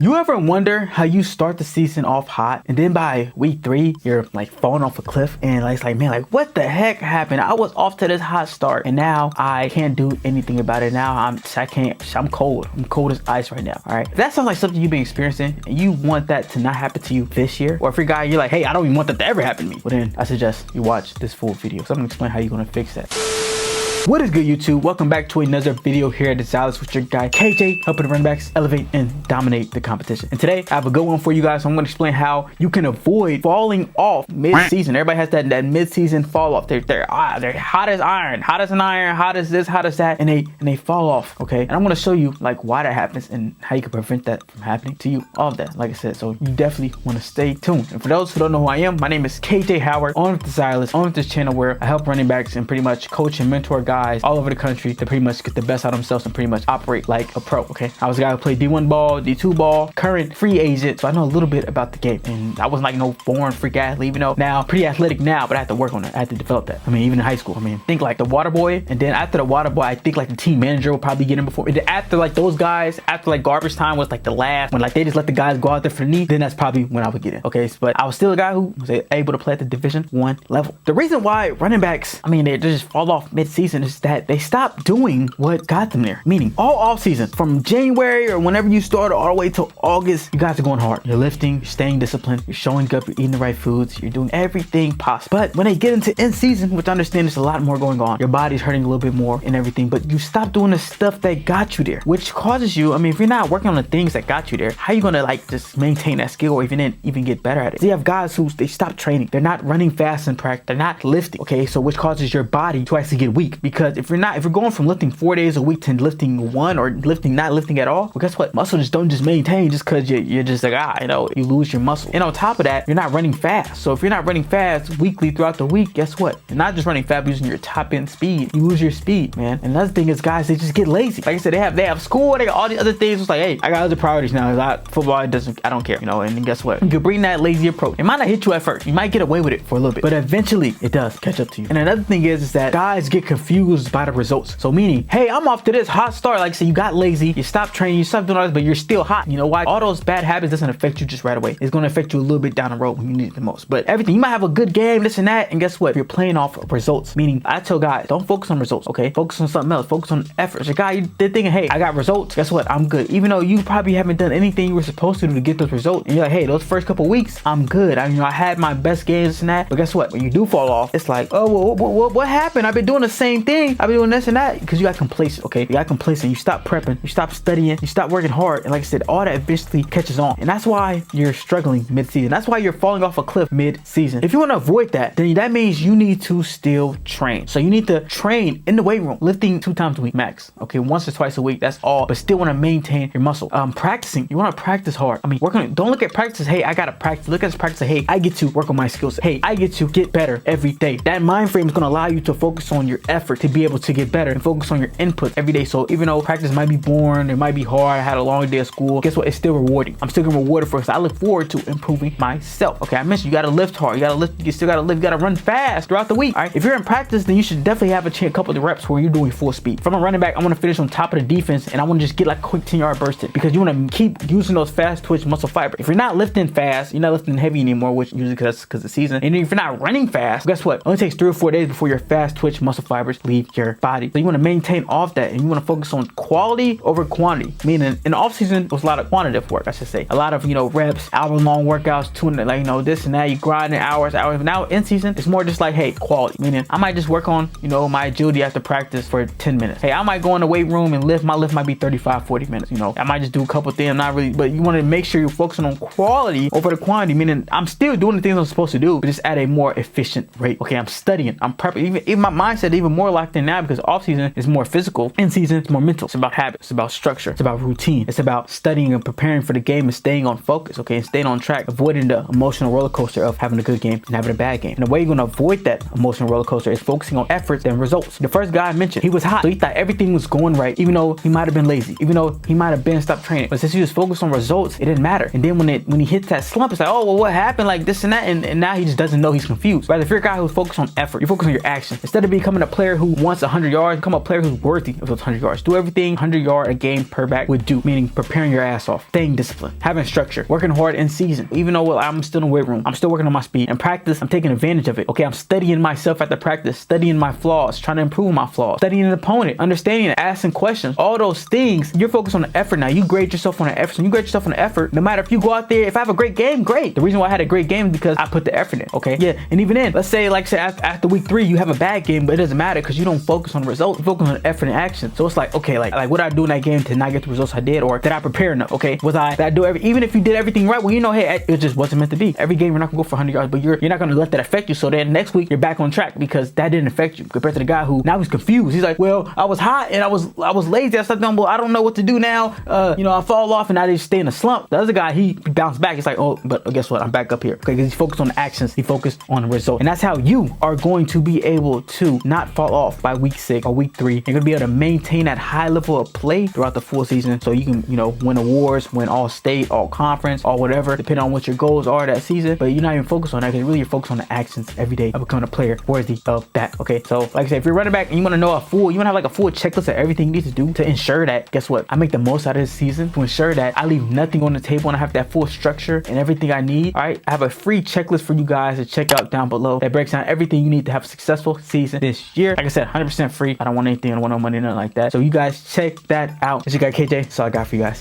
You ever wonder how you start the season off hot and then by week 3 you're like falling off a cliff and it's like, man, like what the heck happened? I was off to this hot start and now I can't do anything about it. Now I'm cold. I'm cold as ice right now. All right. If that sounds like something you've been experiencing and you want that to not happen to you this year, or if you're a guy, you're like, hey, I don't even want that to ever happen to me. Well then I suggest you watch this full video. So I'm gonna explain how you're gonna fix that. What is good, YouTube? Welcome back to another video here at desireLess with your guy KJ, helping the running backs elevate and dominate the competition. And today I have a good one for you guys. So I'm going to explain how you can avoid falling off mid-season. Everybody has that mid-season fall off. They're hot as iron, hot as an iron, hot as this, hot as that, and they fall off. Okay, and I'm going to show you like why that happens and how you can prevent that from happening to you. All of that, like I said. So you definitely want to stay tuned. And for those who don't know who I am, my name is KJ Howard. On with desireLess, on with this channel where I help running backs and pretty much coach and mentor guys all over the country to pretty much get the best out of themselves and pretty much operate like a pro. Okay, I was a guy who played D1 ball, D2 ball, current free agent, so I know a little bit about the game. And I wasn't like no born freak athlete, even though now pretty athletic now, but I had to work on it. I had to develop that. I mean, even in high school, I mean, think like the water boy, and then after the water boy, I think like the team manager will probably get him before. And then after like those guys, after like garbage time was like the last, when like they just let the guys go out there for the knee, then that's probably when I would get in. Okay, but I was still a guy who was able to play at the Division 1 level. The reason why running backs, I mean, they just fall off mid-season is that they stop doing what got them there. Meaning all off season, from January or whenever you start all the way till August, you guys are going hard. You're lifting, you're staying disciplined, you're showing up, you're eating the right foods, you're doing everything possible. But when they get into end season, which I understand there's a lot more going on, your body's hurting a little bit more and everything, but you stop doing the stuff that got you there, which causes you, I mean, if you're not working on the things that got you there, how are you gonna like just maintain that skill or even get better at it? So you have guys who they stop training, they're not running fast in practice, they're not lifting, okay? So which causes your body to actually get weak, because if you're going from lifting 4 days a week to lifting one or not lifting at all, well, guess what? Muscle just don't just maintain just because you're just like, you lose your muscle. And on top of that, you're not running fast. So if you're not running fast weekly throughout the week, guess what? You're not just running fast, using your top end speed. You lose your speed, man. And another thing is, guys, they just get lazy. Like I said, they have school, they got all these other things. It's like, hey, I got other priorities now. Football, I don't care, and guess what? You can bring that lazy approach. It might not hit you at first. You might get away with it for a little bit, but eventually it does catch up to you. And another thing is that guys get confused by the results. So meaning, hey, I'm off to this hot start. Like I said, you got lazy, you stopped training, you stopped doing all this, but you're still hot. You know why? All those bad habits doesn't affect you just right away. It's going to affect you a little bit down the road when you need it the most. But everything, you might have a good game, this and that, and guess what? You're playing off of results. Meaning, I tell guys, don't focus on results, okay? Focus on something else. Focus on effort. Your guy, they're thinking, hey, I got results. Guess what? I'm good. Even though you probably haven't done anything you were supposed to do to get those results, and you're like, hey, those first couple weeks, I'm good. I had my best games and that. But guess what? When you do fall off, it's like, oh, well, what happened? I've been doing the same thing. I've been doing this and that, because you got complacent, okay? You got complacent. You stop prepping, you stop studying, you stop working hard, and like I said, all that eventually catches on, and that's why you're struggling mid-season. That's why you're falling off a cliff mid-season. If you want to avoid that, then that means you need to still train. So you need to train in the weight room, lifting 2 times a week max, okay? Once or twice a week, that's all, but still want to maintain your muscle. Practicing, you want to practice hard. I mean, work on it. Don't look at practice, hey, I gotta practice. Look at this practice, hey, I get to work on my skills. Hey, I get to get better every day. That mind frame is going to allow you to focus on your effort to be able to get better and focus on your input every day. So even though practice might be boring, it might be hard, I had a long day of school, guess what? It's still rewarding. I'm still getting rewarded for it, because I look forward to improving myself. Okay, I mentioned you got to lift hard, you got to lift, you still got to lift, you got to run fast throughout the week. All right, if you're in practice, then you should definitely have a couple of reps where you're doing full speed. If I'm a running back, I want to finish on top of the defense, and I want to just get like a quick 10-yard burst in, because you want to keep using those fast twitch muscle fiber. If you're not lifting fast, you're not lifting heavy anymore, which usually because of the season, and if you're not running fast, guess what? It only takes 3 or 4 days before your fast twitch muscle fibers leave your body. So you want to maintain off that, and you want to focus on quality over quantity. Meaning in the off season, it was a lot of quantitative work, I should say. A lot of, reps, hour-long workouts, tuning, like, this and that, you grinding hours. Now in season, it's more just like, hey, quality. Meaning I might just work on, my agility after practice for 10 minutes. Hey, I might go in the weight room and lift. My lift might be 35, 40 minutes. I might just do a couple things, not really, but you want to make sure you're focusing on quality over the quantity. Meaning I'm still doing the things I'm supposed to do, but just at a more efficient rate. Okay, I'm studying, I'm prepping. Even my mindset even more locked in now, because off season is more physical, in season it's more mental. It's about habits, it's about structure, it's about routine, it's about studying and preparing for the game and staying on focus, okay, and staying on track, avoiding the emotional roller coaster of having a good game and having a bad game. And the way you're going to avoid that emotional roller coaster is focusing on efforts and results. The first guy I mentioned, he was hot, so he thought everything was going right, even though he might have been lazy, even though he might have been stopped training. But since he was focused on results, it didn't matter. And then when he hits that slump, it's like, oh, well, what happened? Like this and that, and now he just doesn't know, he's confused. Rather, if you're a guy who's focused on effort, you're focused on your action. Instead of becoming a player who wants 100 yards, become a player who's worthy of those 100 yards. Do everything 100 yard a game per back would do, meaning preparing your ass off, staying disciplined, having structure, working hard in season. Even though I'm still in the weight room, I'm still working on my speed. In practice, I'm taking advantage of it. Okay, I'm studying myself at the practice, studying my flaws, trying to improve my flaws, studying an opponent, understanding and asking questions. All those things, you're focused on the effort now. You grade yourself on the effort. So when you grade yourself on the effort, no matter if you go out there, if I have a great game, great. The reason why I had a great game is because I put the effort in. Okay, yeah, and even then, let's say like say after week 3, you have a bad game, but it doesn't matter because you don't focus on the results. You focus on effort and action. So it's like, okay, like what did I do in that game to not get the results I did, or did I prepare enough? Okay, did I do even if you did everything right? Well, you know, hey, it just wasn't meant to be. Every game you're not gonna go for 100 yards, but you're not gonna let that affect you. So then next week you're back on track because that didn't affect you. Compared to the guy who now he's confused. He's like, well, I was hot and I was lazy. I slept on, well, I don't know what to do now. You know, I fall off and I just stay in a slump. The other guy, he bounced back. He's like, oh, but guess what? I'm back up here. Okay, because he's focused on the actions. He focused on the result, and that's how you are going to be able to not fall off by week 6 or week 3. You're gonna be able to maintain that high level of play throughout the full season, so you can, you know, win awards, win all state, all conference, or whatever, depending on what your goals are that season. But you're not even focused on that because really you're focused on the actions every day of becoming a player worthy of that. Okay, so like I said, if you're running back and you want to know you want to have like a full checklist of everything you need to do to ensure that, guess what? I make the most out of this season to ensure that I leave nothing on the table and I have that full structure and everything I need. All right, I have a free checklist for you guys to check out down below that breaks down everything you need to have a successful season this year. Like I said, 100% free. I don't want anything, I don't want no money, nothing like that. So you guys check that out. This is your guy KJ. That's all I got for you guys.